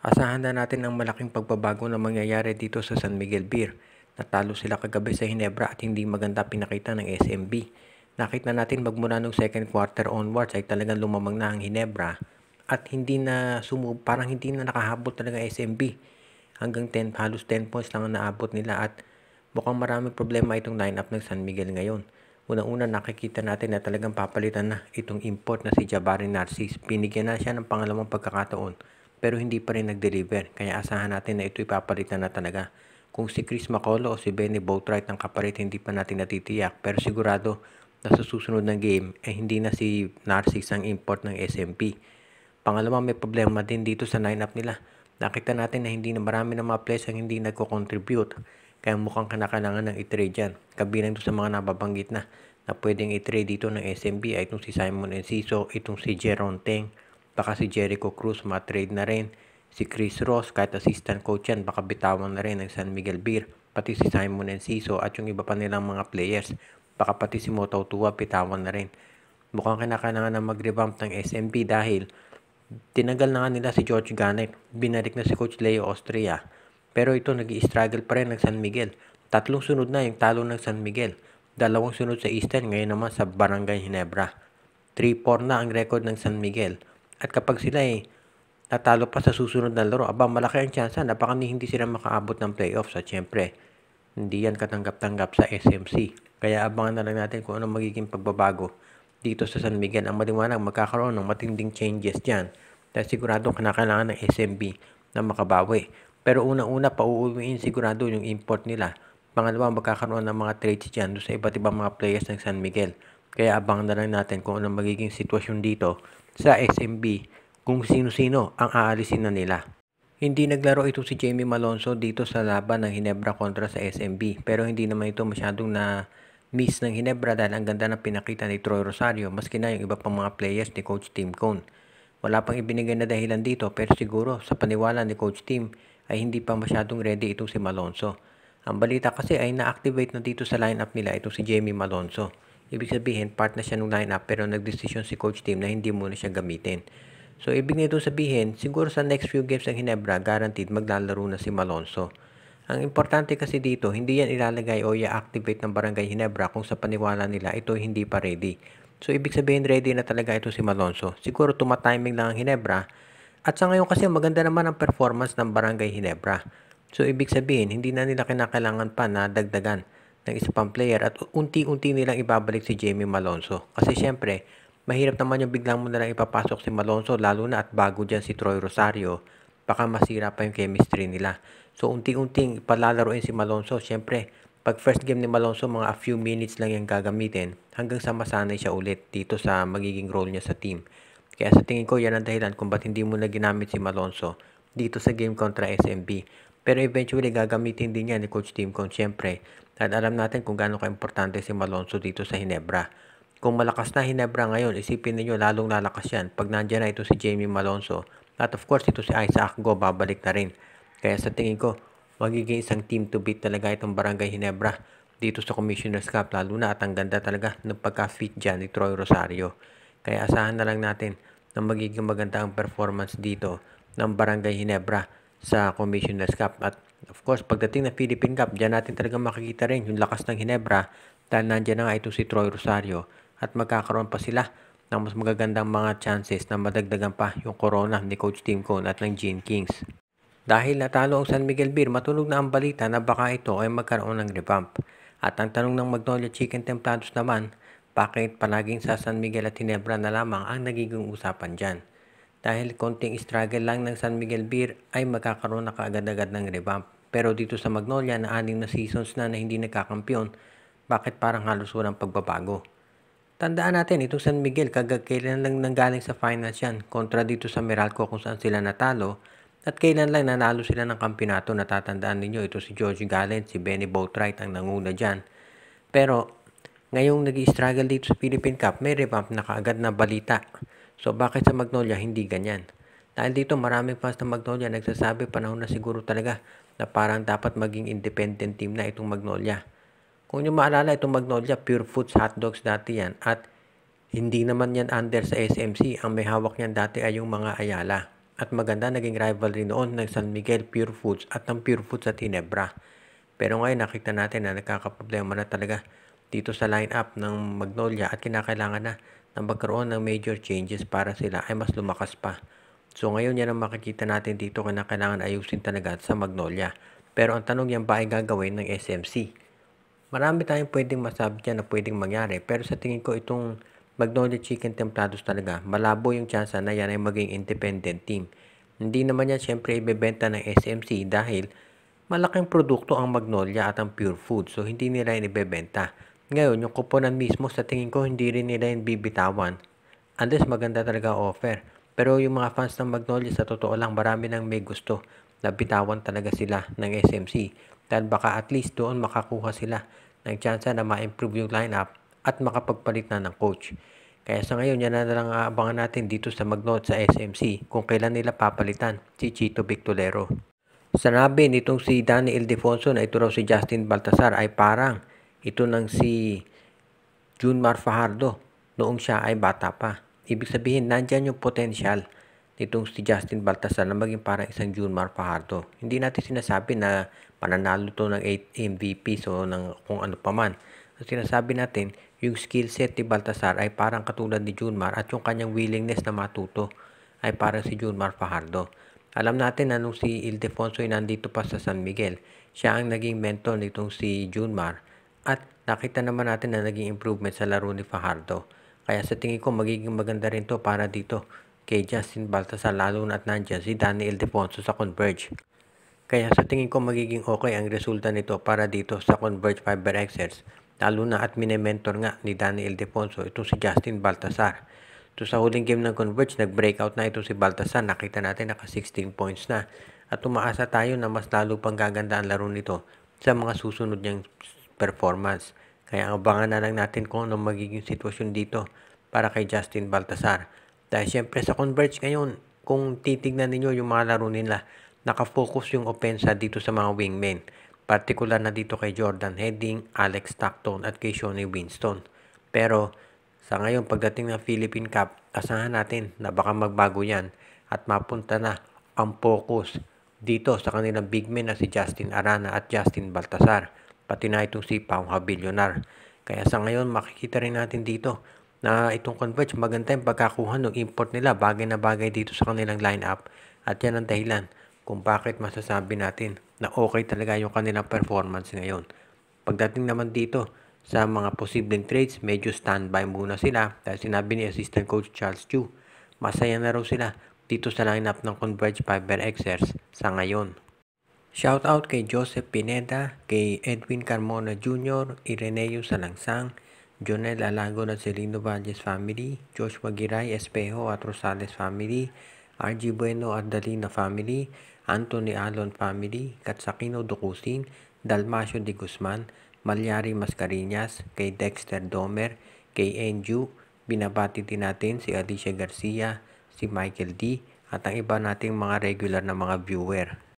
Asahan na natin ang malaking pagbabago na mangyayari dito sa San Miguel Beer. Natalo sila kagabi sa Hinebra at hindi maganda pinakita ng SMB. Nakita natin magmula nung second quarter onwards ay talagang lumamang na ang Hinebra at parang hindi na nakahabol talaga SMB. Hanggang 10, halos 10 points lang ang naabot nila at mukhang maraming problema itong lineup ng San Miguel ngayon. Una-una nakikita natin na talagang papalitan na itong import na si Jabari Narcis. Binigyan na siya ng pangalawang pagkakataon pero hindi pa rin nag-deliver. Kaya asahan natin na ito ipapalitan na talaga. Kung si Chris Macolo o si Benny Boatwright ang kapalit, hindi pa natin natitiyak. Pero sigurado na sa susunod ng game, hindi na si Narcis ang import ng SMP. Pangalawa, may problema din dito sa lineup nila. Nakita natin na hindi na marami ng mga players ang hindi nagko-contribute. Kaya mukhang kinakailangan ng i-trade dyan. Kabilang doon sa mga nababanggit na pwedeng i-trade dito ng SMB ay itong si Simon Enciso, itong si Jeron Teng, baka si Jericho Cruz ma-trade na rin. Si Chris Ross, kahit assistant coach yan, baka bitawan na rin ng San Miguel Beer. Pati si Simon Enciso at yung iba pa nilang mga players. Baka pati si Moto Tua, bitawan na rin. Mukhang kinakailangan na mag-revamp ng SMB dahil tinagal na nga nila si George Ganet. Binalik na si Coach Leo Austria. Pero ito nag-i-struggle pa rin ng San Miguel. 3 sunod na yung talo ng San Miguel. 2 sunod sa Eastern, ngayon naman sa Barangay Ginebra. 3-4 na ang record ng San Miguel. At kapag sila natalo pa sa susunod na laro, malaki ang tsansa na baka hindi sila makaabot ng playoffs. At syempre, hindi yan katanggap-tanggap sa SMC. Kaya abangan na lang natin kung anong magiging pagbabago dito sa San Miguel. Ang maliwanag, magkakaroon ng matinding changes dyan. Dahil siguradong kinakailangan ng SMB na makabawi. Pero unang-una, pauuwiin sigurado yung import nila. Pangalawa, magkakaroon ng mga trades dyan sa iba't ibang mga players ng San Miguel. Kaya abangan na lang natin kung anong magiging sitwasyon dito sa SMB, kung sino-sino ang aalisin na nila. Hindi naglaro ito si Jamie Malonzo dito sa laban ng Ginebra kontra sa SMB. Pero hindi naman ito masyadong na-miss ng Ginebra dahil ang ganda ng pinakita ni Troy Rosario maski na yung iba pang mga players ni Coach Tim Cone. Wala pang ibinigay na dahilan dito pero siguro sa paniwala ni Coach Tim ay hindi pa masyadong ready itong si Malonzo. Ang balita kasi ay na-activate na dito sa lineup nila itong si Jamie Malonzo. Ibig sabihin, part na siya ng lineup pero nagdesisyon si Coach Tim na hindi muna siya gamitin. So, ibig nito sabihin, siguro sa next few games ng Ginebra, guaranteed maglalaro na si Malonzo. Ang importante kasi dito, hindi yan ilalagay o i-activate ng Barangay Ginebra kung sa paniwala nila ito hindi pa ready. So, ibig sabihin ready na talaga ito si Malonzo. Siguro tumatiming lang ang Ginebra. At sa ngayon kasi maganda naman ang performance ng Barangay Ginebra. So, ibig sabihin, hindi na nila kinakailangan pa na dagdagan ng isa pang player at unti-unti nilang ibabalik si Jamie Malonzo. Kasi syempre, mahirap naman yung biglang mo nalang ipapasok si Malonzo lalo na at bago dyan si Troy Rosario. Baka masira pa yung chemistry nila. So, unti-unting palalaroin si Malonzo. Syempre, pag first game ni Malonzo, mga a few minutes lang yung gagamitin hanggang sa masanay siya ulit dito sa magiging role niya sa team. Kaya sa tingin ko, yan ang dahilan kung ba't hindi mo na ginamit si Malonzo dito sa game kontra SMB. Pero eventually, gagamitin din yan ni Coach Tim Cone, syempre. At alam natin kung gaano ka-importante si Malonzo dito sa Ginebra. Kung malakas na Ginebra ngayon, isipin niyo lalong lalakas yan pag nandiyan na ito si Jamie Malonzo. At of course, ito si Isaac Go, babalik na rin. Kaya sa tingin ko, magiging isang team to beat talaga itong Barangay Ginebra dito sa Commissioner's Cup. Lalo na at ang ganda talaga ng pagka-fit dyan ni Troy Rosario. Kaya asahan na lang natin na magiging maganda ang performance dito ng Barangay Ginebra sa Commissioner's Cup. At of course, pagdating ng Philippine Cup, dyan natin talaga makikita rin yung lakas ng Ginebra dahil nandyan na nga ito si Troy Rosario at magkakaroon pa sila ng mas magagandang mga chances na madagdagan pa yung corona ni Coach Tim Cone at ng Gene Kings. Dahil natalo ang San Miguel Beer, matunog na ang balita na baka ito ay magkaroon ng revamp. At ang tanong ng Magnolia Chicken Templados naman, bakit palaging sa San Miguel at Ginebra na lamang ang nagiging usapan dyan? Dahil konting struggle lang ng San Miguel Beer ay magkakaroon na kaagad-agad ng revamp. Pero dito sa Magnolia na 6 na seasons na hindi nagkakampiyon, bakit parang halos walang pagbabago? Tandaan natin, itong San Miguel, kailan lang nanggaling sa finals yan kontra dito sa Meralco kung saan sila natalo at kailan lang nanalo sila ng kampyonato. Natatandaan ninyo, ito si George Gallant, si Benny Boatwright ang nanguna dyan. Pero ngayong nag-i-struggle dito sa Philippine Cup, may revamp na kaagad na balita. So bakit sa Magnolia hindi ganyan? Dahil dito maraming fans ng Magnolia nagsasabi panahon na siguro talaga na parang dapat maging independent team na itong Magnolia. Kung nyo maalala, itong Magnolia, Pure Foods Hotdogs dati yan. At hindi naman yan under sa SMC. Ang may hawak niyan dati ay yung mga Ayala. At maganda naging rivalry noon ng San Miguel Pure Foods at ng Pure Foods at Ginebra. Pero ngayon nakita natin na nagkakaproblema na talaga dito sa lineup ng Magnolia at kinakailangan na magkaroon ng major changes para sila ay mas lumakas pa. So ngayon yan ang makikita natin dito na kailangan ayusin talaga sa Magnolia. Pero ang tanong yan ba ay gagawin ng SMC? Marami tayong pwedeng masabi dyan na pwedeng mangyari. Pero sa tingin ko itong Magnolia Chicken Templados talaga, malabo yung chance na yan ay maging independent team. Hindi naman yan syempre ibebenta ng SMC dahil malaking produkto ang Magnolia at ang Pure Food. So hindi nila yan ibebenta. Ngayon, yung kuponan mismo sa tingin ko hindi rin nila yan bibitawan. Unless maganda talaga offer. Pero yung mga fans ng Magnolia sa totoo lang marami nang may gusto na bitawan talaga sila ng SMC. Dahil baka at least doon makakuha sila ng chance na ma-improve yung lineup at makapagpalit na ng coach. Kaya sa ngayon, yan na lang abangan natin dito sa Magnolia sa SMC kung kailan nila papalitan si Chito Victolero. Sanabi nitong si Danny Ildefonso na ito raw si Justin Baltasar ay parang ito nang si Junmar Fajardo noong siya ay bata pa. Ibig sabihin, nandyan yung potential nitong si Justin Baltasar na maging parang isang Junmar Fajardo. Hindi natin sinasabi na mananalo to ng 8 MVP so ng kung ano pa man. Ang sinasabi natin, yung skill set ni Baltasar ay parang katulad ni Junmar at yung kanyang willingness na matuto ay parang si Junmar Fajardo. Alam natin na nung si Ildefonso ay nandito pa sa San Miguel, siya ang naging mentor nitong si Junmar at nakita naman natin na naging improvement sa laro ni Fajardo. Kaya sa tingin ko magiging maganda rin to para dito kay Justin Baltasar lalo na at nandyan si Danny Ildefonso sa Converge. Kaya sa tingin ko magiging okay ang resulta nito para dito sa Converge Fiber Xers. Lalo na at mini-mentor nga ni Danny Ildefonso itong si Justin Baltasar. So sa huling game ng Converge, nag-breakout na ito si Baltasar. Nakita natin naka 16 points na. At umaasa tayo na mas lalo pang gaganda ang laro nito sa mga susunod niyang performance. Kaya abangan na lang natin kung anong magiging sitwasyon dito para kay Justin Baltasar. Dahil syempre sa Converge ngayon, kung titignan ninyo yung mga laro nila, nakafocus yung opensa dito sa mga wingmen. Partikular na dito kay Jordan Heading, Alex Stockton at kay Shonny Winston. Pero sa ngayon pagdating ng Philippine Cup, asahan natin na baka magbago yan at mapunta na ang focus dito sa kanilang big men na si Justin Arana at Justin Baltasar. Pati na itong si Pau Habillonar. Kaya sa ngayon makikita rin natin dito na itong Converge maganda yung pagkakuha ng import nila. Bagay na bagay dito sa kanilang lineup. At yan ang dahilan kung bakit masasabi natin na okay talaga yung kanilang performance ngayon. Pagdating naman dito sa mga posibleng trades, medyo standby muna sila dahil sinabi ni Assistant Coach Charles Chu, masaya na raw sila dito sa lineup ng Converge Fiber Xers sa ngayon. Shoutout kay Joseph Pineda, kay Edwin Carmona Jr., Ireneo Salangsang, Jonel Alago at Celino Valles family, Joshua Giray Espejo at Rosales family, RG Bueno at Dalina family, Anthony Alon family, Katsakino Dukusin, Dalmacio de Guzman, Malyari Mascarinas, kay Dexter Domer, kay Enju, binabati din natin si Alicia Garcia, si Michael D, at ang iba nating mga regular na mga viewer.